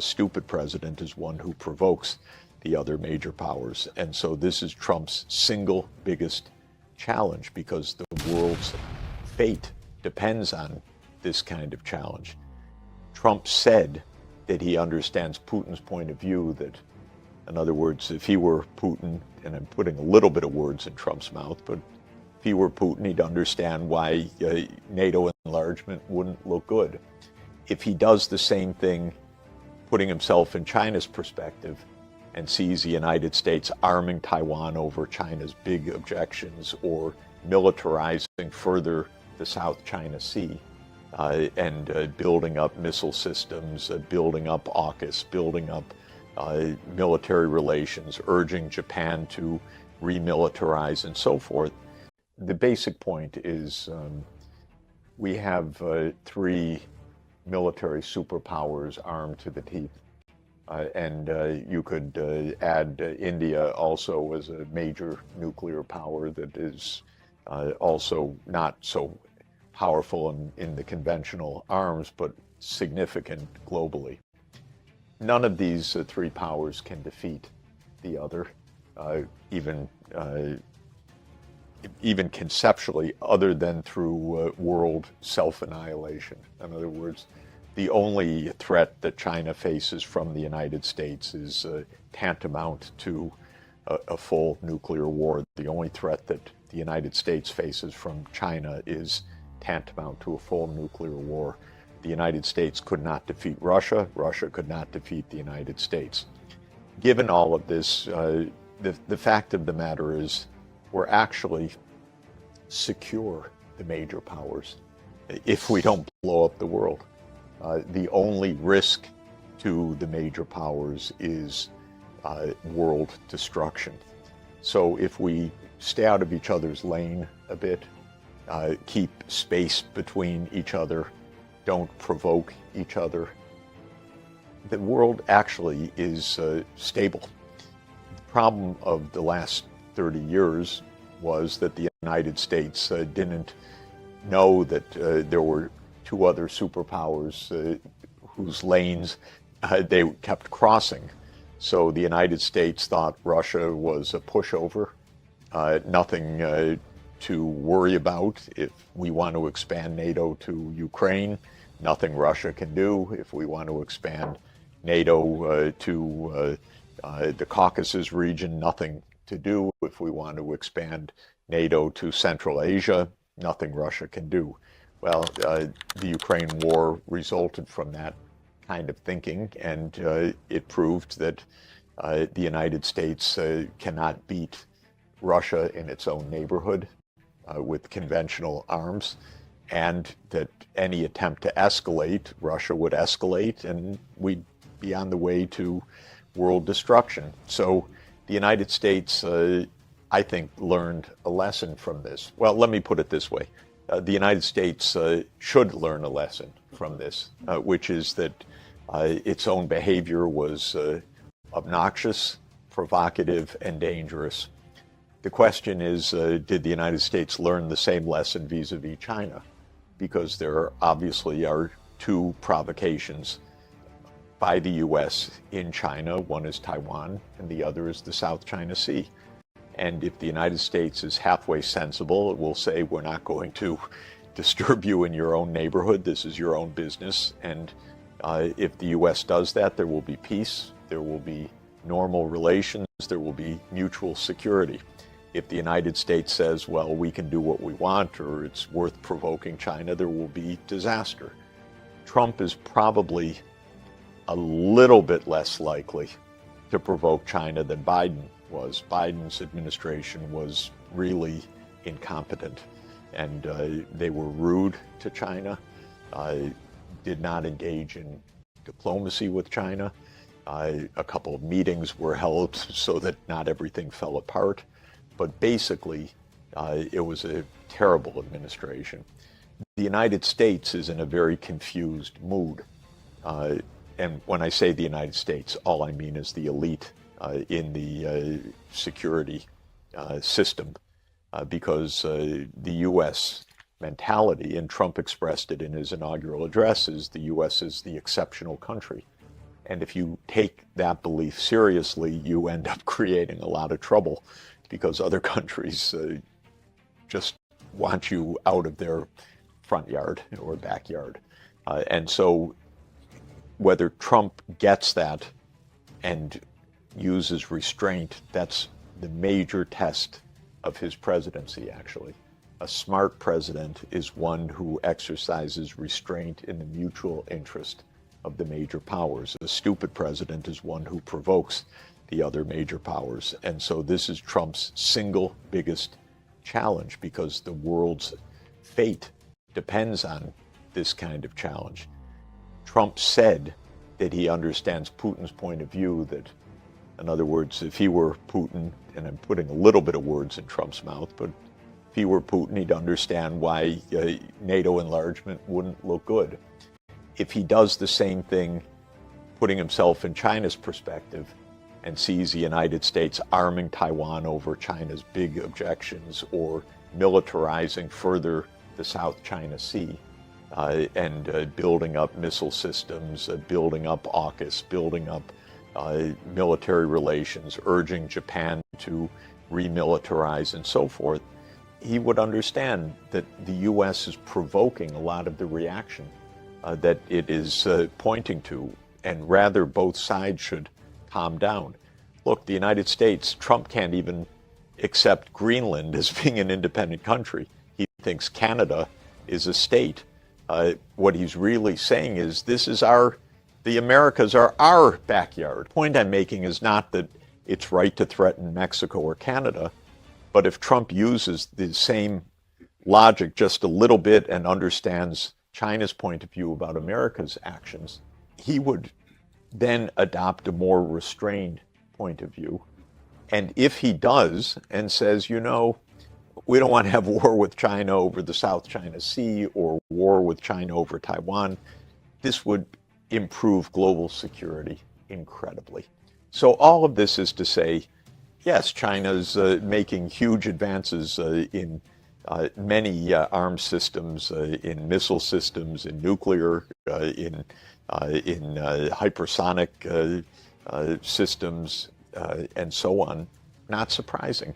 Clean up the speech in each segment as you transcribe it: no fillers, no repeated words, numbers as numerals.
a stupid president is one who provokes the other major powers. And so this is Trump's single biggest challenge, because the world's fate depends on this kind of challenge. Trump said that he understands Putin's point of view, that, in other words, if he were Putin, and I'm putting a little bit of words in Trump's mouth, but if he were Putin, he'd understand why NATO enlargement wouldn't look good. If he does the same thing, putting himself in China's perspective, and sees the United States arming Taiwan over China's big objections, or militarizing further the South China Sea, and building up missile systems, building up AUKUS, building up military relations, urging Japan to remilitarize, and so forth. The basic point is we have three military superpowers armed to the teeth. And you could add India also as a major nuclear power that is also not so powerful in the conventional arms, but significant globally. None of these three powers can defeat the other, even conceptually, other than through world self-annihilation. In other words, the only threat that China faces from the United States is tantamount to a full nuclear war. The only threat that the United States faces from China is tantamount to a full nuclear war. The United States could not defeat Russia. Russia could not defeat the United States. Given all of this, the fact of the matter is we're actually secure, the major powers, if we don't blow up the world. The only risk to the major powers is world destruction. So if we stay out of each other's lane a bit, keep space between each other, don't provoke each other, the world actually is stable. The problem of the last 30 years was that the United States didn't know that there were two other superpowers whose lanes they kept crossing. So the United States thought Russia was a pushover, nothing to worry about. If we want to expand NATO to Ukraine, nothing Russia can do. If we want to expand NATO to the Caucasus region, nothing to do. If we want to expand NATO to Central Asia, nothing Russia can do. Well, the Ukraine war resulted from that kind of thinking, and it proved that the United States cannot beat Russia in its own neighborhood with conventional arms, and that any attempt to escalate, Russia would escalate, and we'd be on the way to world destruction. So the United States, I think, learned a lesson from this. Well, let me put it this way. The United States should learn a lesson from this, which is that its own behavior was obnoxious, provocative, and dangerous. The question is, did the United States learn the same lesson vis-a-vis China? Because there obviously are two provocations by the U.S. in China. One is Taiwan, and the other is the South China Sea. And if the United States is halfway sensible, it will say, we're not going to disturb you in your own neighborhood. This is your own business. And if the U.S. does that, there will be peace, there will be normal relations, there will be mutual security. If the United States says, well, we can do what we want, or it's worth provoking China, there will be disaster. Trump is probably a little bit less likely to provoke China than Biden was. Biden's administration was really incompetent, and they were rude to China, did not engage in diplomacy with China. A couple of meetings were held so that not everything fell apart, but basically it was a terrible administration. The United States is in a very confused mood. And when I say the United States, all I mean is the elite in the security system, because the U.S. mentality, and Trump expressed it in his inaugural address, is the U.S. is the exceptional country. And if you take that belief seriously, you end up creating a lot of trouble because other countries just want you out of their front yard or backyard. And so whether Trump gets that and uses restraint, that's the major test of his presidency, actually. A smart president is one who exercises restraint in the mutual interest of the major powers. A stupid president is one who provokes the other major powers. And so this is Trump's single biggest challenge, because the world's fate depends on this kind of challenge. Trump said that he understands Putin's point of view, that, in other words, if he were Putin, and I'm putting a little bit of words in Trump's mouth, but if he were Putin, he'd understand why NATO enlargement wouldn't look good. If he does the same thing, putting himself in China's perspective, and sees the United States arming Taiwan over China's big objections, or militarizing further the South China Sea, and building up missile systems, building up AUKUS, building up military relations, urging Japan to remilitarize and so forth, he would understand that the U.S. is provoking a lot of the reaction that it is pointing to, and rather both sides should calm down. Look, the United States, Trump can't even accept Greenland as being an independent country. He thinks Canada is a state. What he's really saying is, this is the Americas are our backyard. The point I'm making is not that it's right to threaten Mexico or Canada, but if Trump uses the same logic just a little bit and understands China's point of view about America's actions, he would then adopt a more restrained point of view. And if he does and says, we don't want to have war with China over the South China Sea or war with China over Taiwan, this would improve global security incredibly. So all of this is to say, yes, China's making huge advances in many arms systems, in missile systems, in nuclear, in hypersonic systems, and so on. Not surprising.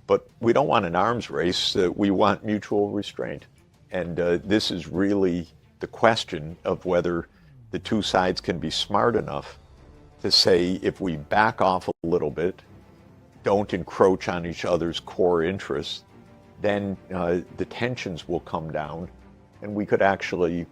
But we don't want an arms race. We want mutual restraint. And this is really the question of whether the two sides can be smart enough to say, if we back off a little bit, don't encroach on each other's core interests, then the tensions will come down, and we could actually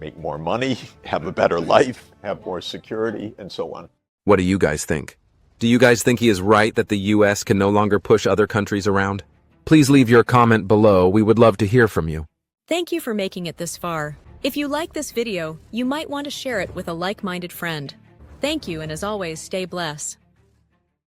make more money, have a better life, have more security, and so on. What do you guys think? Do you guys think he is right that the U.S. can no longer push other countries around? Please leave your comment below. We would love to hear from you. Thank you for making it this far. If you like this video, you might want to share it with a like-minded friend. Thank you, and as always, stay blessed.